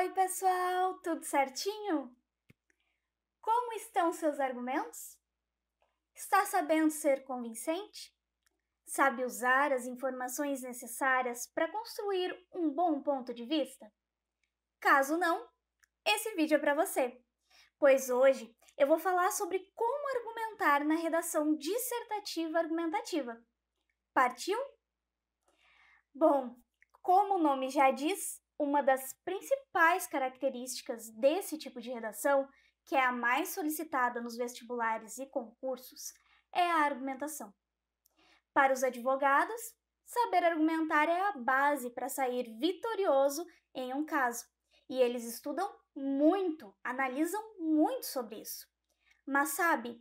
Oi, pessoal, tudo certinho? Como estão seus argumentos? Está sabendo ser convincente? Sabe usar as informações necessárias para construir um bom ponto de vista? Caso não, esse vídeo é para você, pois hoje eu vou falar sobre como argumentar na redação dissertativa argumentativa. Partiu? Bom, como o nome já diz, uma das principais características desse tipo de redação, que é a mais solicitada nos vestibulares e concursos, é a argumentação. Para os advogados, saber argumentar é a base para sair vitorioso em um caso, e eles estudam muito, analisam muito sobre isso. Mas sabe,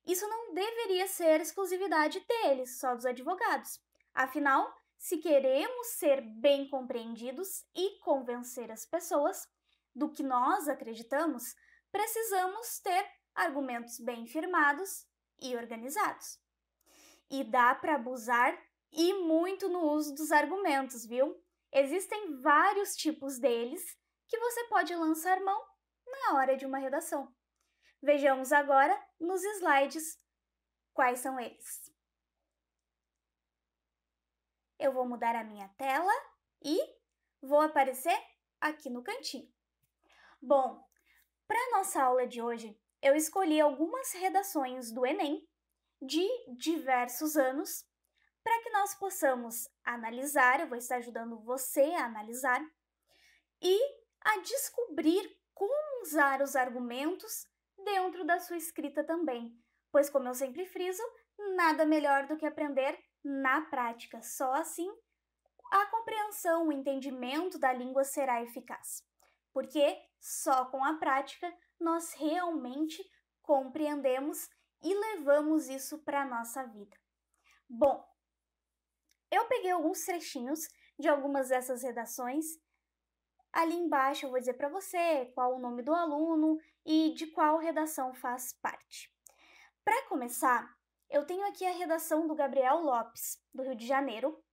isso não deveria ser exclusividade deles, só dos advogados. Afinal, se queremos ser bem compreendidos e convencer as pessoas do que nós acreditamos, precisamos ter argumentos bem firmados e organizados. E dá para abusar e muito no uso dos argumentos, viu? Existem vários tipos deles que você pode lançar mão na hora de uma redação. Vejamos agora nos slides quais são eles. Eu vou mudar a minha tela e vou aparecer aqui no cantinho. Bom, para a nossa aula de hoje, eu escolhi algumas redações do Enem de diversos anos para que nós possamos analisar, eu vou estar ajudando você a analisar e a descobrir como usar os argumentos dentro da sua escrita também, pois, como eu sempre friso, nada melhor do que aprender na prática. Só assim a compreensão, o entendimento da língua será eficaz, porque só com a prática nós realmente compreendemos e levamos isso para a nossa vida. Bom, eu peguei alguns trechinhos de algumas dessas redações. Ali embaixo eu vou dizer para você qual o nome do aluno e de qual redação faz parte. Para começar, eu tenho aqui a redação do Gabriel Lopes, do Rio de Janeiro,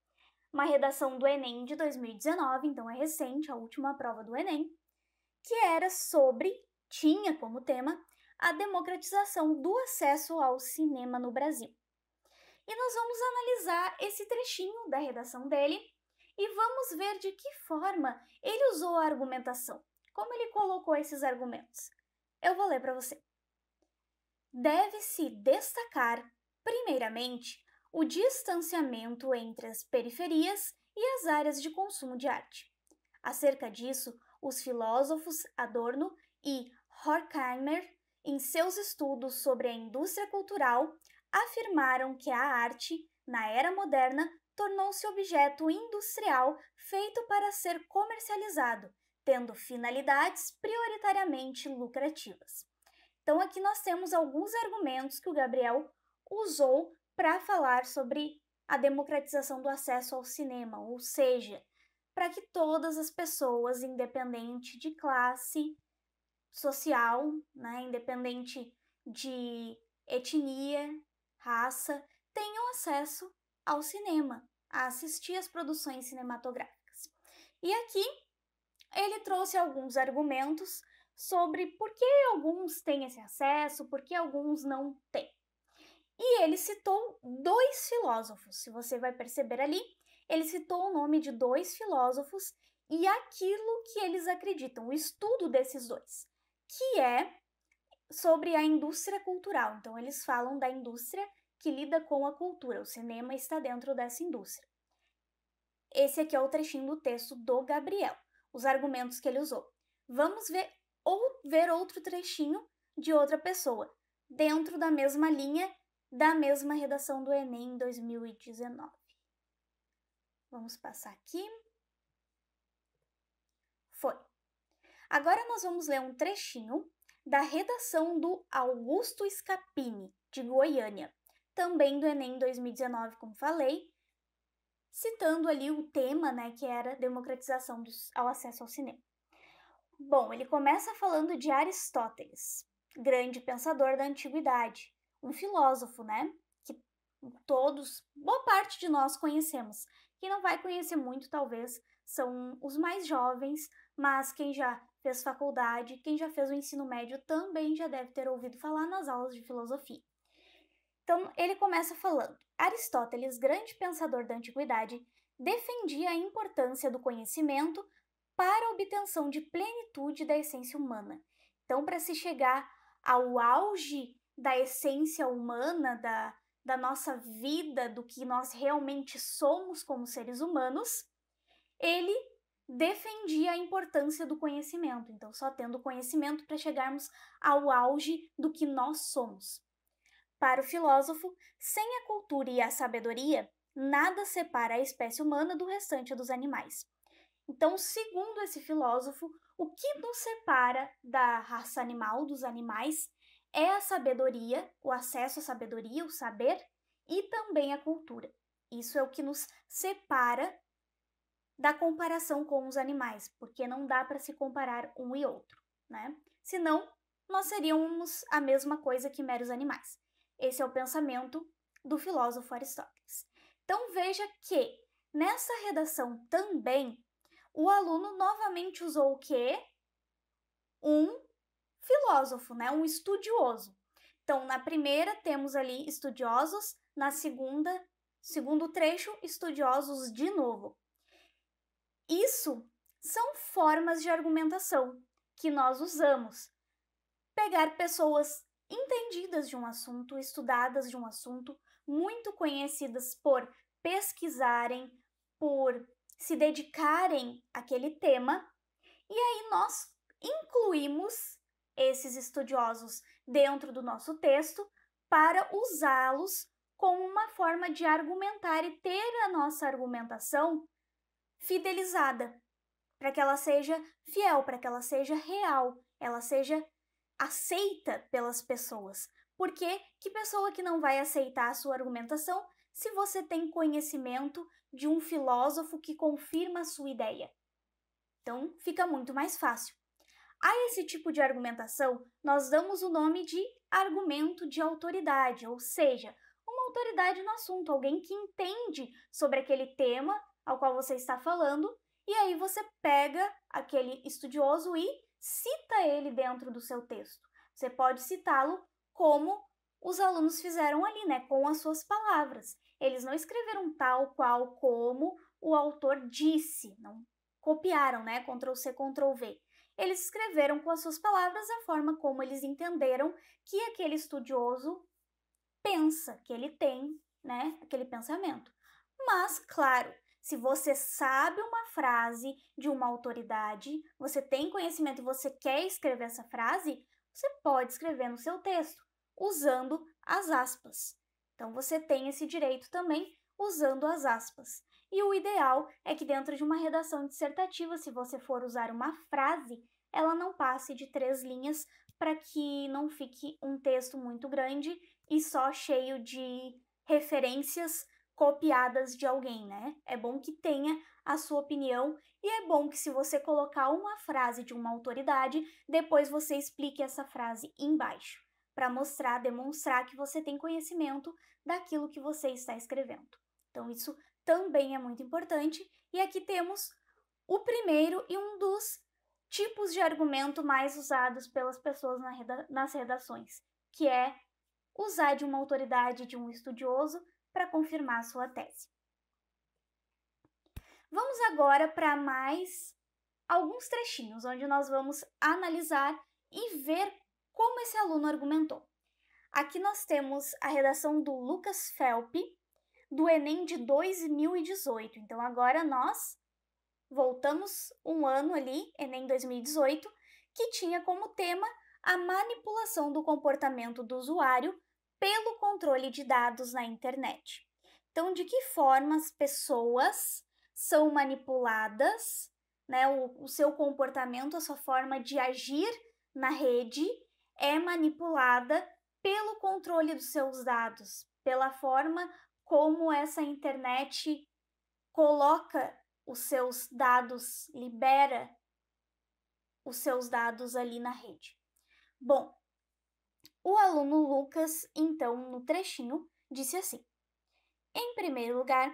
uma redação do Enem de 2019, então é recente, a última prova do Enem, que era sobre, tinha como tema, a democratização do acesso ao cinema no Brasil. E nós vamos analisar esse trechinho da redação dele e vamos ver de que forma ele usou a argumentação, como ele colocou esses argumentos. Eu vou ler para você. Deve-se destacar, primeiramente, o distanciamento entre as periferias e as áreas de consumo de arte. Acerca disso, os filósofos Adorno e Horkheimer, em seus estudos sobre a indústria cultural, afirmaram que a arte, na era moderna, tornou-se objeto industrial feito para ser comercializado, tendo finalidades prioritariamente lucrativas. Então, aqui nós temos alguns argumentos que o Gabriel usou para falar sobre a democratização do acesso ao cinema, ou seja, para que todas as pessoas, independente de classe social, né, independente de etnia, raça, tenham acesso ao cinema, a assistir às produções cinematográficas. E aqui ele trouxe alguns argumentos sobre por que alguns têm esse acesso, por que alguns não têm. E ele citou dois filósofos, se você vai perceber ali, ele citou o nome de dois filósofos e aquilo que eles acreditam, o estudo desses dois, que é sobre a indústria cultural. Então, eles falam da indústria que lida com a cultura, o cinema está dentro dessa indústria. Esse aqui é o trechinho do texto do Gabriel, os argumentos que ele usou. Vamos ver outro trechinho de outra pessoa, dentro da mesma linha, da mesma redação do Enem 2019. Vamos passar aqui. Foi. Agora nós vamos ler um trechinho da redação do Augusto Scapini, de Goiânia, também do Enem 2019, como falei, citando ali o tema, né, que era democratização ao acesso ao cinema. Bom, ele começa falando de Aristóteles, grande pensador da antiguidade, um filósofo, né, que boa parte de nós conhecemos. Quem não vai conhecer muito, talvez, são os mais jovens, mas quem já fez faculdade, quem já fez o ensino médio também já deve ter ouvido falar nas aulas de filosofia. Então, ele começa falando: Aristóteles, grande pensador da antiguidade, defendia a importância do conhecimento para a obtenção de plenitude da essência humana. Então, para se chegar ao auge da essência humana, da nossa vida, do que nós realmente somos como seres humanos, ele defendia a importância do conhecimento. Então, só tendo conhecimento para chegarmos ao auge do que nós somos. Para o filósofo, sem a cultura e a sabedoria, nada separa a espécie humana do restante dos animais. Então, segundo esse filósofo, o que nos separa da raça animal, dos animais, é a sabedoria, o acesso à sabedoria, o saber, e também a cultura. Isso é o que nos separa da comparação com os animais, porque não dá para se comparar um e outro, né? Senão, nós seríamos a mesma coisa que meros animais. Esse é o pensamento do filósofo Aristóteles. Então, veja que nessa redação também o aluno novamente usou o quê? Um filósofo, né? Um estudioso. Então, na primeira temos ali estudiosos, na segundo trecho, estudiosos de novo. Isso são formas de argumentação que nós usamos. Pegar pessoas entendidas de um assunto, estudadas de um assunto, muito conhecidas por pesquisarem, por se dedicarem àquele tema, e aí nós incluímos esses estudiosos dentro do nosso texto para usá-los como uma forma de argumentar e ter a nossa argumentação fidelizada, para que ela seja fiel, para que ela seja real, ela seja aceita pelas pessoas. Porque que pessoa que não vai aceitar a sua argumentação se você tem conhecimento de um filósofo que confirma a sua ideia? Então, fica muito mais fácil. A esse tipo de argumentação, nós damos o nome de argumento de autoridade, ou seja, uma autoridade no assunto, alguém que entende sobre aquele tema ao qual você está falando, e aí você pega aquele estudioso e cita ele dentro do seu texto. Você pode citá-lo como os alunos fizeram ali, né, com as suas palavras. Eles não escreveram tal qual como o autor disse, não copiaram, né, Ctrl+C, Ctrl+V. Eles escreveram com as suas palavras a forma como eles entenderam que aquele estudioso pensa, que ele tem, né, aquele pensamento. Mas, claro, se você sabe uma frase de uma autoridade, você tem conhecimento e você quer escrever essa frase, você pode escrever no seu texto, usando as aspas. Então, você tem esse direito também usando as aspas. E o ideal é que dentro de uma redação dissertativa, se você for usar uma frase, ela não passe de 3 linhas para que não fique um texto muito grande e só cheio de referências copiadas de alguém, né? É bom que tenha a sua opinião e é bom que se você colocar uma frase de uma autoridade, depois você explique essa frase embaixo, para mostrar, demonstrar que você tem conhecimento daquilo que você está escrevendo. Então, isso também é muito importante. E aqui temos o primeiro e um dos tipos de argumento mais usados pelas pessoas nas redações, que é usar de uma autoridade, de um estudioso, para confirmar a sua tese. Vamos agora para mais alguns trechinhos, onde nós vamos analisar e ver como esse aluno argumentou. Aqui nós temos a redação do Lucas Felpe, do Enem de 2018. Então, agora nós voltamos um ano ali, Enem 2018, que tinha como tema a manipulação do comportamento do usuário pelo controle de dados na internet. Então, de que forma as pessoas são manipuladas, né? O seu comportamento, a sua forma de agir na rede é manipulada pelo controle dos seus dados, pela forma como essa internet coloca os seus dados, libera os seus dados ali na rede. Bom, o aluno Lucas, então, no trechinho, disse assim: em primeiro lugar,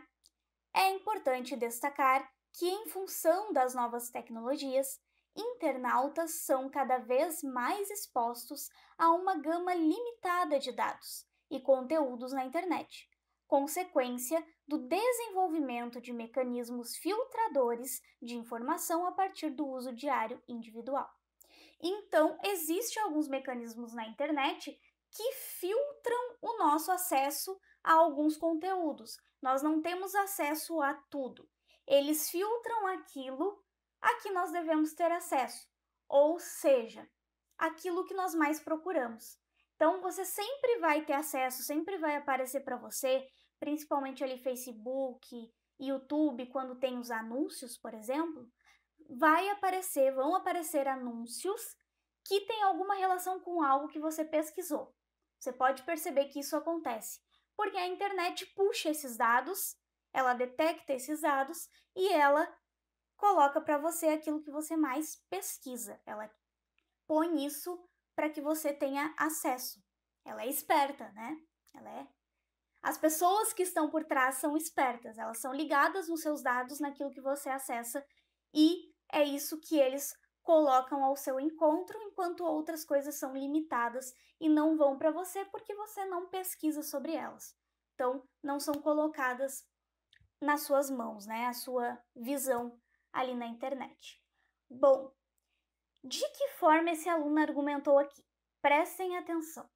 é importante destacar que, em função das novas tecnologias, internautas são cada vez mais expostos a uma gama limitada de dados e conteúdos na internet, consequência do desenvolvimento de mecanismos filtradores de informação a partir do uso diário individual. Então, existem alguns mecanismos na internet que filtram o nosso acesso a alguns conteúdos. Nós não temos acesso a tudo. Eles filtram aquilo a que nós devemos ter acesso, ou seja, aquilo que nós mais procuramos. Então, você sempre vai ter acesso, sempre vai aparecer para você, principalmente ali Facebook, YouTube, quando tem os anúncios, por exemplo, vão aparecer anúncios que têm alguma relação com algo que você pesquisou. Você pode perceber que isso acontece, porque a internet puxa esses dados, ela detecta esses dados e ela coloca para você aquilo que você mais pesquisa. Ela põe isso para que você tenha acesso. Ela é esperta, né? As pessoas que estão por trás são espertas, elas são ligadas nos seus dados, naquilo que você acessa, e é isso que eles colocam ao seu encontro, enquanto outras coisas são limitadas e não vão para você porque você não pesquisa sobre elas. Então, não são colocadas nas suas mãos, né? A sua visão ali na internet. Bom, de que forma esse aluno argumentou aqui? Prestem atenção.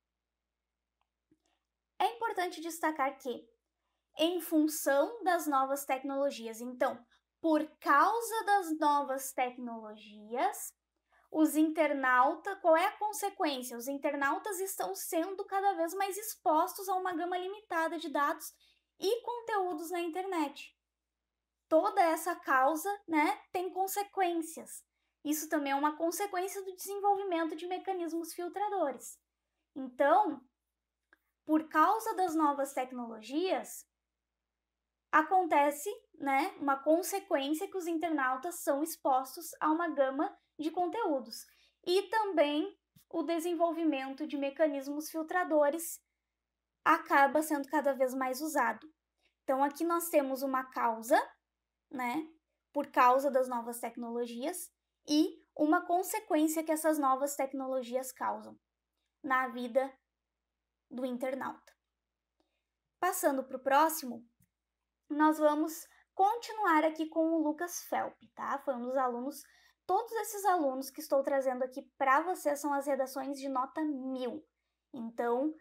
É importante destacar que, em função das novas tecnologias, então, por causa das novas tecnologias, qual é a consequência? Os internautas estão sendo cada vez mais expostos a uma gama limitada de dados e conteúdos na internet. Toda essa causa, né, tem consequências. Isso também é uma consequência do desenvolvimento de mecanismos filtradores. Então, por causa das novas tecnologias, acontece, né, uma consequência que os internautas são expostos a uma gama de conteúdos. E também o desenvolvimento de mecanismos filtradores acaba sendo cada vez mais usado. Então, aqui nós temos uma causa, né, por causa das novas tecnologias, e uma consequência que essas novas tecnologias causam na vida do internauta. Passando para o próximo, nós vamos continuar aqui com o Lucas Felp, tá? Foi um dos alunos, todos esses alunos que estou trazendo aqui para vocês são as redações de nota 1000. Então,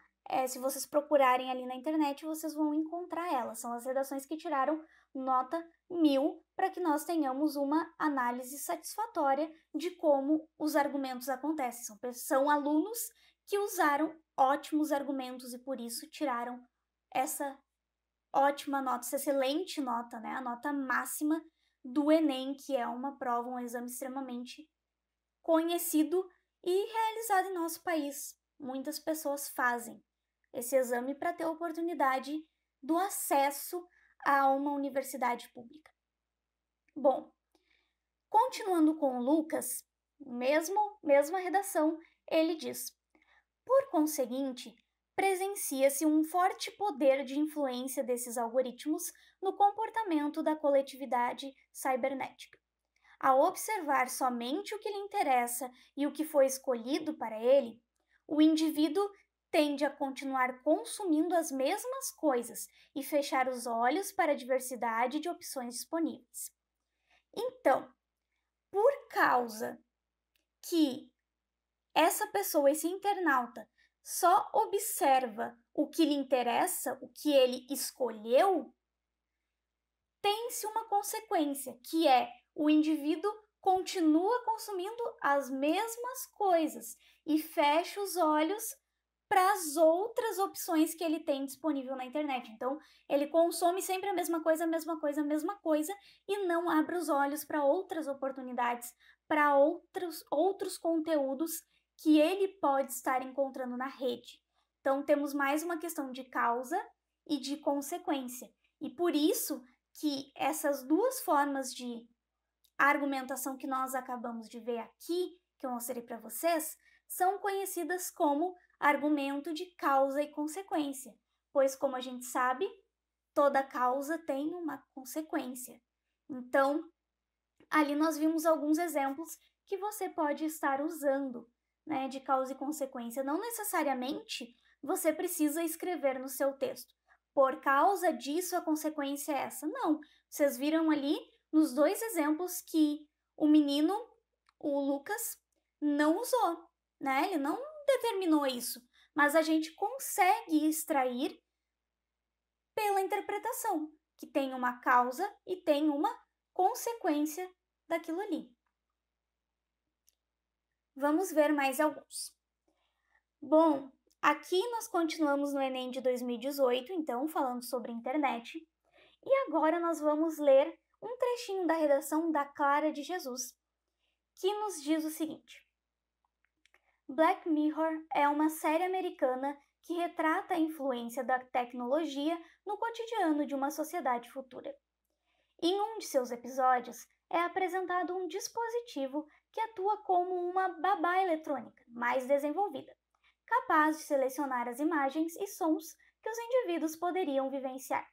se vocês procurarem ali na internet, vocês vão encontrar elas. São as redações que tiraram nota 1000 para que nós tenhamos uma análise satisfatória de como os argumentos acontecem. São alunos que usaram ótimos argumentos e por isso tiraram essa ótima nota, essa excelente nota, né? A nota máxima do Enem, que é uma prova, um exame extremamente conhecido e realizado em nosso país. Muitas pessoas fazem esse exame para ter a oportunidade do acesso a uma universidade pública. Bom, continuando com o Lucas, mesma redação, ele diz: por conseguinte, presencia-se um forte poder de influência desses algoritmos no comportamento da coletividade cibernética. Ao observar somente o que lhe interessa e o que foi escolhido para ele, o indivíduo tende a continuar consumindo as mesmas coisas e fechar os olhos para a diversidade de opções disponíveis. Então, por causa que essa pessoa, esse internauta, só observa o que lhe interessa, o que ele escolheu, tem-se uma consequência, que é o indivíduo continua consumindo as mesmas coisas e fecha os olhos para as outras opções que ele tem disponível na internet. Então, ele consome sempre a mesma coisa, e não abre os olhos para outras oportunidades, para outros conteúdos que ele pode estar encontrando na rede. Então, temos mais uma questão de causa e de consequência. E por isso que essas duas formas de argumentação que nós acabamos de ver aqui, que eu mostrei para vocês, são conhecidas como argumento de causa e consequência, pois, como a gente sabe, toda causa tem uma consequência. Então, ali nós vimos alguns exemplos que você pode estar usando, né, de causa e consequência. Não necessariamente você precisa escrever no seu texto. Por causa disso, a consequência é essa. Não. Vocês viram ali nos dois exemplos que o menino, o Lucas, não usou, né? Ele não determinou isso. Mas a gente consegue extrair pela interpretação, que tem uma causa e tem uma consequência daquilo ali. Vamos ver mais alguns. Bom, aqui nós continuamos no Enem de 2018, então, falando sobre internet. E agora nós vamos ler um trechinho da redação da Clara de Jesus, que nos diz o seguinte: Black Mirror é uma série americana que retrata a influência da tecnologia no cotidiano de uma sociedade futura. Em um de seus episódios, é apresentado um dispositivo que atua como uma babá eletrônica mais desenvolvida, capaz de selecionar as imagens e sons que os indivíduos poderiam vivenciar.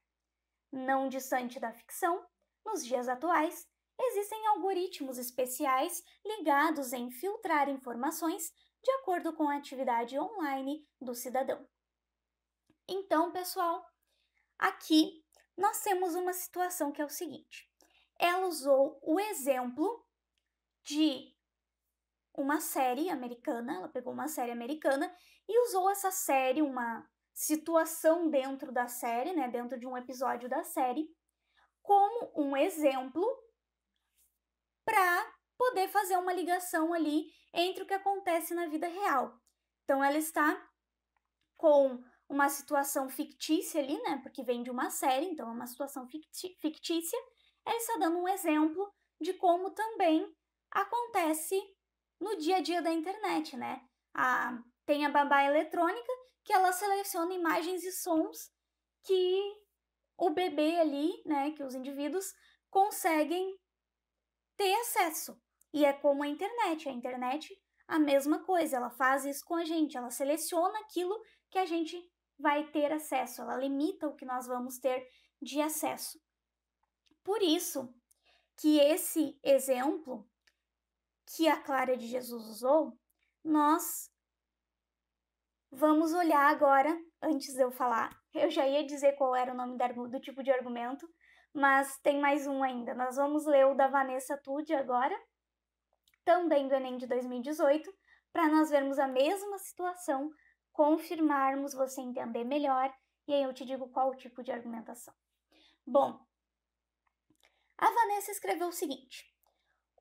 Não distante da ficção, nos dias atuais, existem algoritmos especiais ligados em filtrar informações de acordo com a atividade online do cidadão. Então, pessoal, aqui nós temos uma situação que é o seguinte: ela usou o exemplo de uma série americana, ela pegou uma série americana e usou essa série, uma situação dentro da série, né, dentro de um episódio da série, como um exemplo para poder fazer uma ligação ali entre o que acontece na vida real. Então, ela está com uma situação fictícia ali, né, porque vem de uma série, então é uma situação fictícia. Ela está dando um exemplo de como também acontece no dia a dia da internet, né? Tem a babá eletrônica, que ela seleciona imagens e sons que o bebê ali, né, que os indivíduos conseguem ter acesso. E é como a internet. A internet, a mesma coisa, ela faz isso com a gente, ela seleciona aquilo que a gente vai ter acesso, ela limita o que nós vamos ter de acesso. Por isso que esse exemplo que a Clara de Jesus usou, nós vamos olhar agora, antes de eu falar, eu já ia dizer qual era o nome do tipo de argumento, mas tem mais um ainda. Nós vamos ler o da Vanessa Tude agora, também do Enem de 2018, para nós vermos a mesma situação, confirmarmos, você entender melhor, e aí eu te digo qual o tipo de argumentação. Bom, a Vanessa escreveu o seguinte: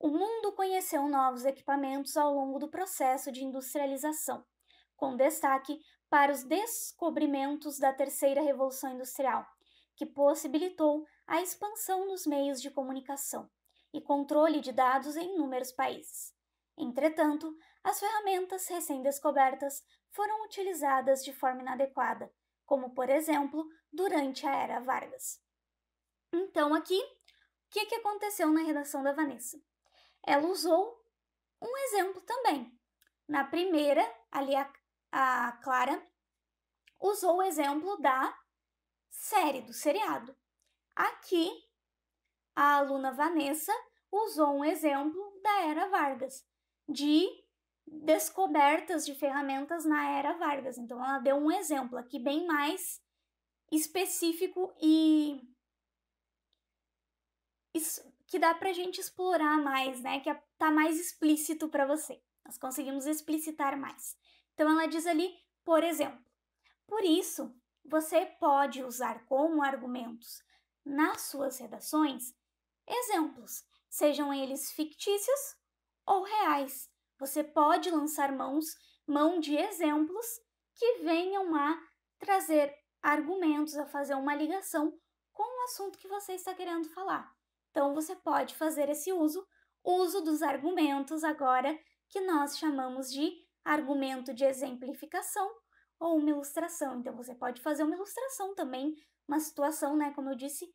o mundo conheceu novos equipamentos ao longo do processo de industrialização, com destaque para os descobrimentos da terceira revolução industrial, que possibilitou a expansão dos meios de comunicação e controle de dados em inúmeros países. Entretanto, as ferramentas recém-descobertas foram utilizadas de forma inadequada, como, por exemplo, durante a Era Vargas. Então, aqui, o que aconteceu na redação da Vanessa? Ela usou um exemplo também. Na primeira, ali a Clara usou o exemplo da série, do seriado. Aqui, a aluna Vanessa usou um exemplo da Era Vargas, de descobertas de ferramentas na Era Vargas. Então, ela deu um exemplo aqui bem mais específico e que dá pra gente explorar mais, né? Que tá mais explícito para você. Nós conseguimos explicitar mais. Então, ela diz ali, por exemplo, por isso, você pode usar como argumentos nas suas redações exemplos, sejam eles fictícios ou reais. Você pode lançar mão de exemplos que venham a trazer argumentos, a fazer uma ligação com o assunto que você está querendo falar. Então, você pode fazer esse uso dos argumentos agora, que nós chamamos de argumento de exemplificação ou uma ilustração. Então, você pode fazer uma ilustração também, uma situação, né, como eu disse,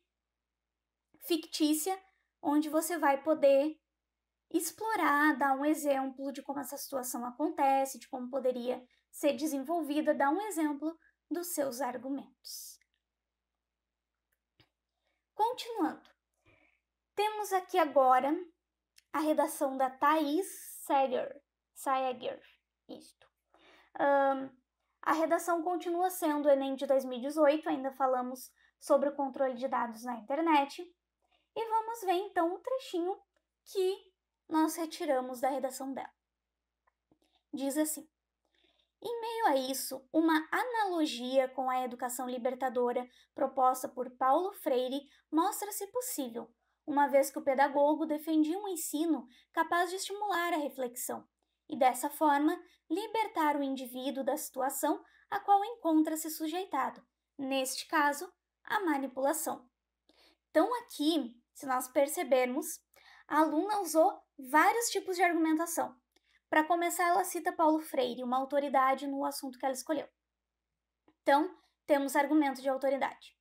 fictícia, onde você vai poder explorar, dar um exemplo de como essa situação acontece, de como poderia ser desenvolvida, dar um exemplo dos seus argumentos. Continuando, temos aqui agora a redação da Thaís Saeger. Isto. A redação continua sendo o Enem de 2018, ainda falamos sobre o controle de dados na internet. E vamos ver então o trechinho que nós retiramos da redação dela. Diz assim: em meio a isso, uma analogia com a educação libertadora proposta por Paulo Freire mostra-se possível, uma vez que o pedagogo defendia um ensino capaz de estimular a reflexão e, dessa forma, libertar o indivíduo da situação a qual encontra-se sujeitado, neste caso, a manipulação. Então, aqui, se nós percebermos, a aluna usou vários tipos de argumentação. Para começar, ela cita Paulo Freire, uma autoridade no assunto que ela escolheu. Então, temos argumento de autoridade.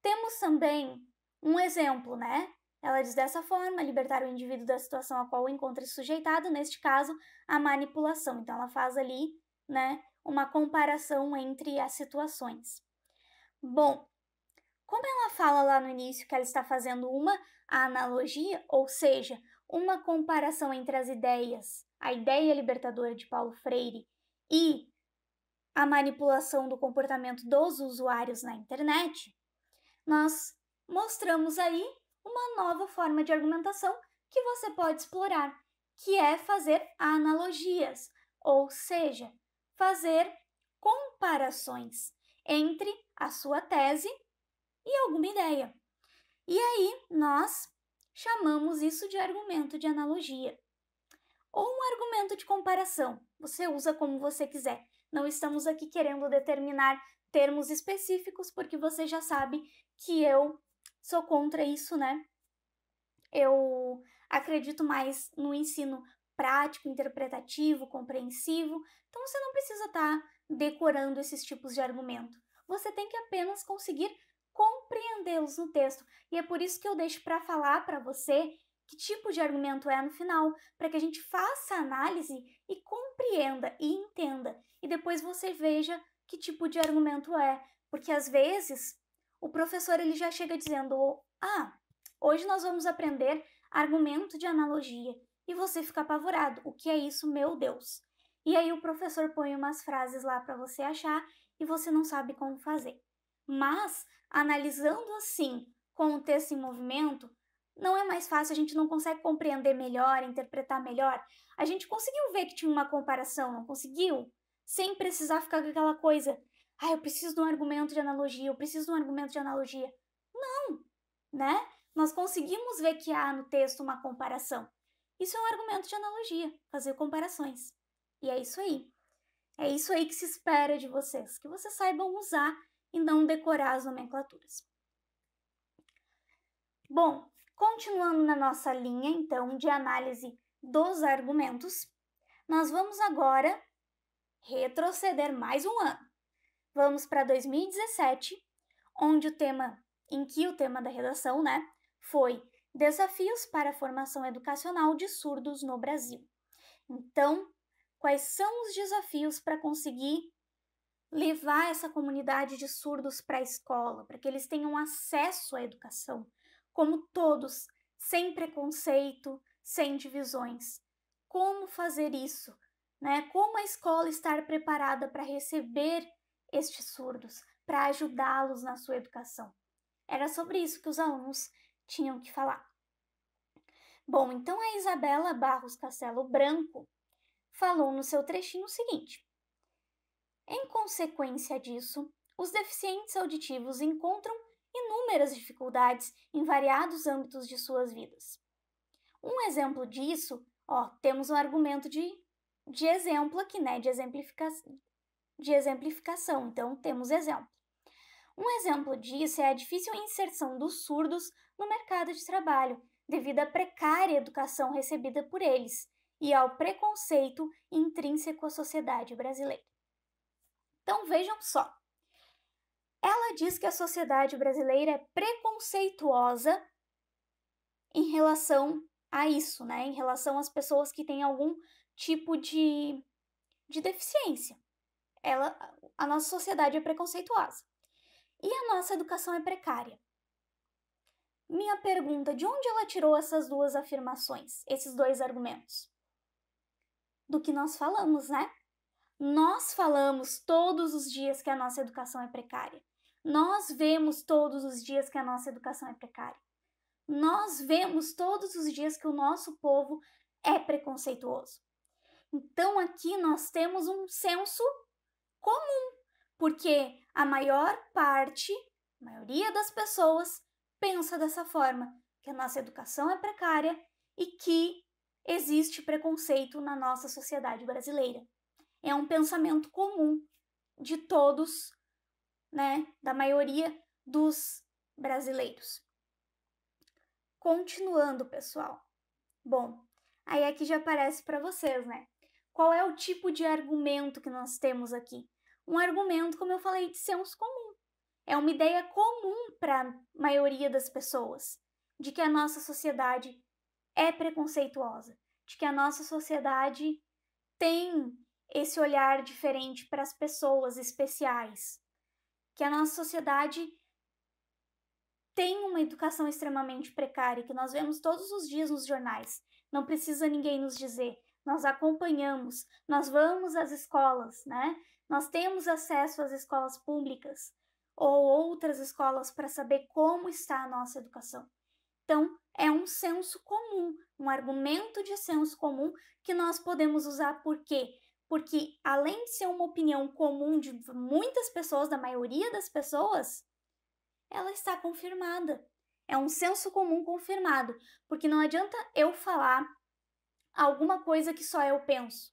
Temos também um exemplo, né? Ela diz dessa forma, libertar o indivíduo da situação a qual encontra-se sujeitado, neste caso, a manipulação. Então, ela faz ali, né, uma comparação entre as situações. Bom, como ela fala lá no início que ela está fazendo uma analogia, ou seja, uma comparação entre as ideias, a ideia libertadora de Paulo Freire e a manipulação do comportamento dos usuários na internet, nós mostramos aí uma nova forma de argumentação que você pode explorar, que é fazer analogias, ou seja, fazer comparações entre a sua tese e alguma ideia. E aí nós chamamos isso de argumento de analogia ou um argumento de comparação. Você usa como você quiser. Não estamos aqui querendo determinar termos específicos, porque você já sabe que eu sou contra isso, né? Eu acredito mais no ensino prático, interpretativo, compreensivo. Então você não precisa estar decorando esses tipos de argumento. Você tem que apenas conseguir compreendê-los no texto. E é por isso que eu deixo para falar para você que tipo de argumento é no final, para que a gente faça a análise e compreenda e entenda. E depois você veja que tipo de argumento é. Porque às vezes o professor ele já chega dizendo: hoje nós vamos aprender argumento de analogia. E você fica apavorado. O que é isso, meu Deus? E aí o professor põe umas frases lá para você achar e você não sabe como fazer. Mas, analisando assim, com o texto em movimento, não é mais fácil, a gente não consegue compreender melhor, interpretar melhor. A gente conseguiu ver que tinha uma comparação, não conseguiu? Sem precisar ficar com aquela coisa, eu preciso de um argumento de analogia, eu preciso de um argumento de analogia. Não, né? Nós conseguimos ver que há no texto uma comparação. Isso é um argumento de analogia, fazer comparações. E é isso aí. É isso aí que se espera de vocês, que vocês saibam usar e não decorar as nomenclaturas. Bom, continuando na nossa linha, então, de análise dos argumentos, nós vamos agora retroceder mais um ano. Vamos para 2017, onde o tema da redação, né, foi Desafios para a Formação Educacional de Surdos no Brasil. Então, quais são os desafios para conseguir levar essa comunidade de surdos para a escola, para que eles tenham acesso à educação, como todos, sem preconceito, sem divisões. Como fazer isso? Né? Como a escola estar preparada para receber estes surdos, para ajudá-los na sua educação? Era sobre isso que os alunos tinham que falar. Bom, então a Isabela Barros Castelo Branco falou no seu trechinho o seguinte: em consequência disso, os deficientes auditivos encontram inúmeras dificuldades em variados âmbitos de suas vidas. Um exemplo disso, temos um argumento de exemplo aqui, né? De exemplificação. Então, temos exemplo. Um exemplo disso é a difícil inserção dos surdos no mercado de trabalho, devido à precária educação recebida por eles e ao preconceito intrínseco à sociedade brasileira. Então, vejam só. Ela diz que a sociedade brasileira é preconceituosa em relação a isso, né? Em relação às pessoas que têm algum tipo de deficiência. A nossa sociedade é preconceituosa. E a nossa educação é precária. minha pergunta, de onde ela tirou essas duas afirmações, esses dois argumentos? Do que nós falamos, né? Nós falamos todos os dias que a nossa educação é precária. Nós vemos todos os dias que a nossa educação é precária. Nós vemos todos os dias que o nosso povo é preconceituoso. Então aqui nós temos um senso comum, porque a maioria das pessoas pensa dessa forma, que a nossa educação é precária e que existe preconceito na nossa sociedade brasileira. É um pensamento comum de todos, né, da maioria dos brasileiros. Continuando, pessoal. Bom, aí aqui já aparece para vocês, né? Qual é o tipo de argumento que nós temos aqui? Um argumento, como eu falei, de senso comum. É uma ideia comum para a maioria das pessoas, de que a nossa sociedade é preconceituosa, de que a nossa sociedade tem esse olhar diferente para as pessoas especiais, que a nossa sociedade tem uma educação extremamente precária, que nós vemos todos os dias nos jornais. Não precisa ninguém nos dizer, nós acompanhamos, nós vamos às escolas, né? Nós temos acesso às escolas públicas ou outras escolas para saber como está a nossa educação. Então, é um senso comum, um argumento de senso comum que nós podemos usar. Por quê? Porque, além de ser uma opinião comum de muitas pessoas, da maioria das pessoas, ela está confirmada. É um senso comum confirmado, porque não adianta eu falar alguma coisa que só eu penso.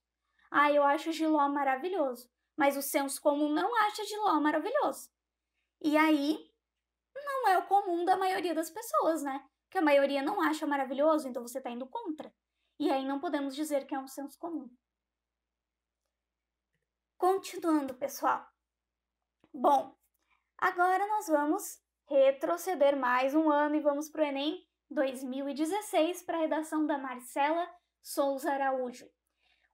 Ah, eu acho Giló maravilhoso, mas o senso comum não acha Giló maravilhoso. E aí, não é o comum da maioria das pessoas, né? Que a maioria não acha maravilhoso, então você está indo contra. E aí não podemos dizer que é um senso comum. Continuando, pessoal. Bom, agora nós vamos retroceder mais um ano e vamos para o Enem 2016 para a redação da Marcela Souza Araújo.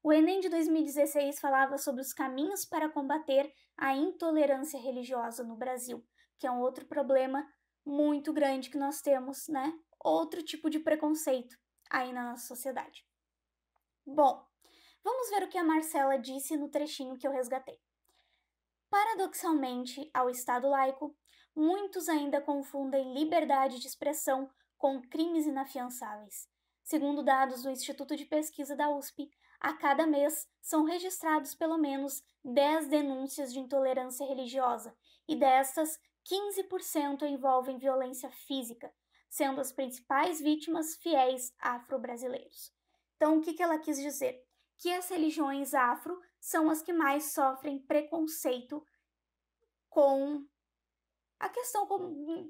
O Enem de 2016 falava sobre os caminhos para combater a intolerância religiosa no Brasil, que é um outro problema muito grande que nós temos, né? Outro tipo de preconceito aí na nossa sociedade. Bom, vamos ver o que a Marcela disse no trechinho que eu resgatei. Paradoxalmente, ao Estado laico, muitos ainda confundem liberdade de expressão com crimes inafiançáveis. Segundo dados do Instituto de Pesquisa da USP, a cada mês são registrados pelo menos 10 denúncias de intolerância religiosa, e destas, 15% envolvem violência física, sendo as principais vítimas fiéis afro-brasileiros. Então, o que ela quis dizer? Que as religiões afro são as que mais sofrem preconceito com a questão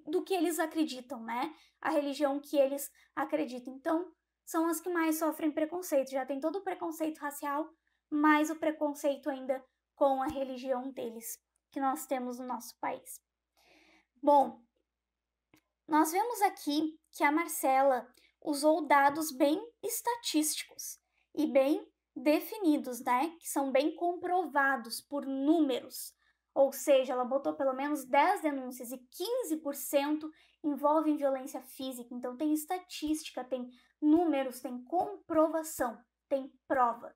do que eles acreditam, né? A religião que eles acreditam. Então, são as que mais sofrem preconceito. Já tem todo o preconceito racial, mais o preconceito ainda com a religião deles, que nós temos no nosso país. Bom, nós vemos aqui que a Marcela usou dados bem estatísticos e bem definidos, né? Que são bem comprovados por números. Ou seja, ela botou pelo menos 10 denúncias e 15% envolvem violência física. Então, tem estatística, tem números, tem comprovação, tem prova.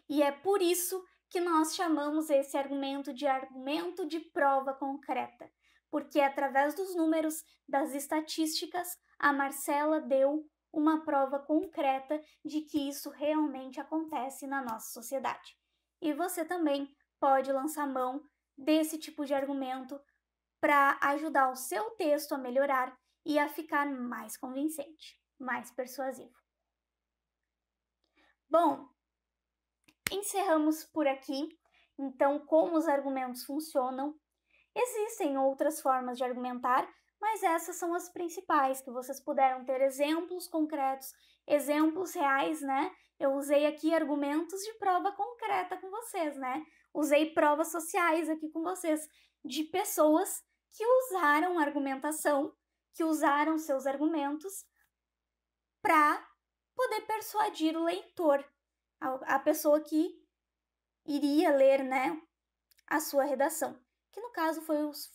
E é por isso que nós chamamos esse argumento de prova concreta. Porque através dos números, das estatísticas, a Marcela deu uma prova concreta de que isso realmente acontece na nossa sociedade. E você também pode lançar mão desse tipo de argumento para ajudar o seu texto a melhorar e a ficar mais convincente, mais persuasivo. Bom, encerramos por aqui. Então, como os argumentos funcionam? Existem outras formas de argumentar, mas essas são as principais, que vocês puderam ter exemplos concretos, exemplos reais, né? Eu usei aqui argumentos de prova concreta com vocês, né? Usei provas sociais aqui com vocês, de pessoas que usaram argumentação, que usaram seus argumentos para poder persuadir o leitor, a pessoa que iria ler, né, a sua redação, que no caso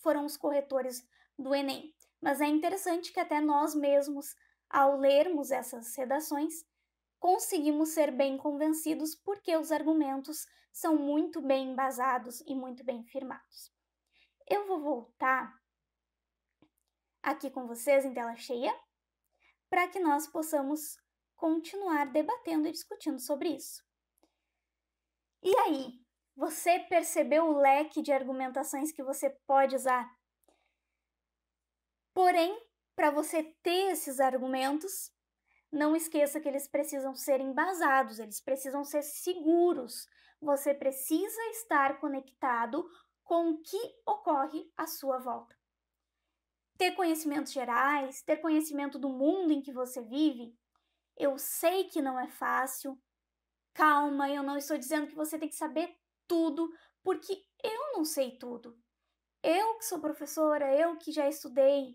foram os corretores do Enem. Mas é interessante que até nós mesmos, ao lermos essas redações, conseguimos ser bem convencidos porque os argumentos são muito bem embasados e muito bem firmados. Eu vou voltar aqui com vocês em tela cheia para que nós possamos continuar debatendo e discutindo sobre isso. E aí, você percebeu o leque de argumentações que você pode usar? Porém, para você ter esses argumentos, não esqueça que eles precisam ser embasados, eles precisam ser seguros. Você precisa estar conectado com o que ocorre à sua volta. Ter conhecimentos gerais, ter conhecimento do mundo em que você vive, eu sei que não é fácil. Calma, eu não estou dizendo que você tem que saber tudo, porque eu não sei tudo. Eu que sou professora, eu que já estudei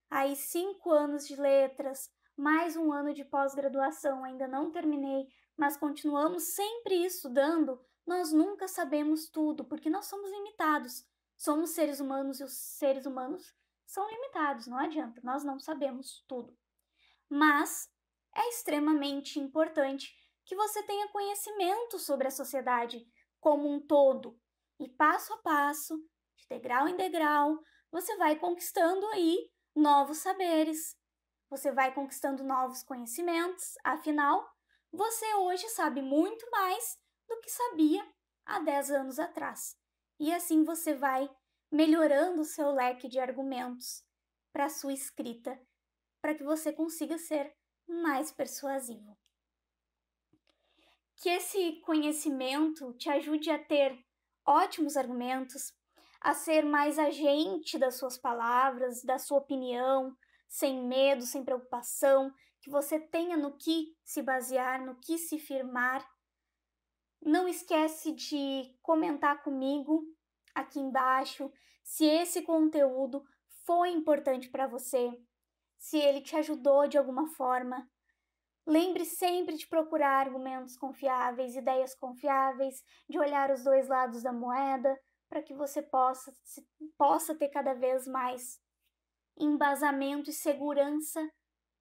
aí 5 anos de letras, mais um ano de pós-graduação, ainda não terminei, mas continuamos sempre estudando, nós nunca sabemos tudo, porque nós somos limitados. Somos seres humanos e os seres humanos são limitados, não adianta, nós não sabemos tudo. Mas é extremamente importante que você tenha conhecimento sobre a sociedade como um todo. E passo a passo, de degrau em degrau, você vai conquistando aí novos saberes, você vai conquistando novos conhecimentos, afinal, você hoje sabe muito mais do que sabia há 10 anos atrás. E assim você vai melhorando o seu leque de argumentos para a sua escrita, para que você consiga ser mais persuasivo. Que esse conhecimento te ajude a ter ótimos argumentos, a ser mais agente das suas palavras, da sua opinião, sem medo, sem preocupação, que você tenha no que se basear, no que se firmar. Não esquece de comentar comigo aqui embaixo se esse conteúdo foi importante para você, se ele te ajudou de alguma forma. Lembre sempre de procurar argumentos confiáveis, ideias confiáveis, de olhar os dois lados da moeda, para que você possa ter cada vez mais embasamento e segurança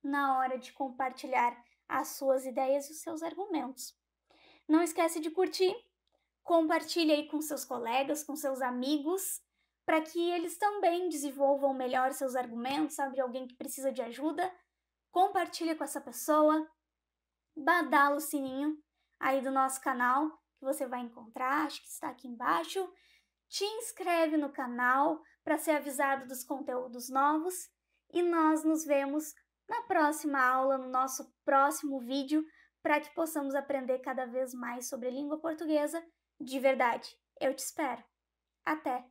na hora de compartilhar as suas ideias e os seus argumentos. Não esquece de curtir, compartilhe aí com seus colegas, com seus amigos, para que eles também desenvolvam melhor seus argumentos, sabe, alguém que precisa de ajuda. Compartilha com essa pessoa, badala o sininho aí do nosso canal, que você vai encontrar, acho que está aqui embaixo. Te inscreve no canal para ser avisado dos conteúdos novos e nós nos vemos na próxima aula, no nosso próximo vídeo, para que possamos aprender cada vez mais sobre a língua portuguesa de verdade. Eu te espero. Até!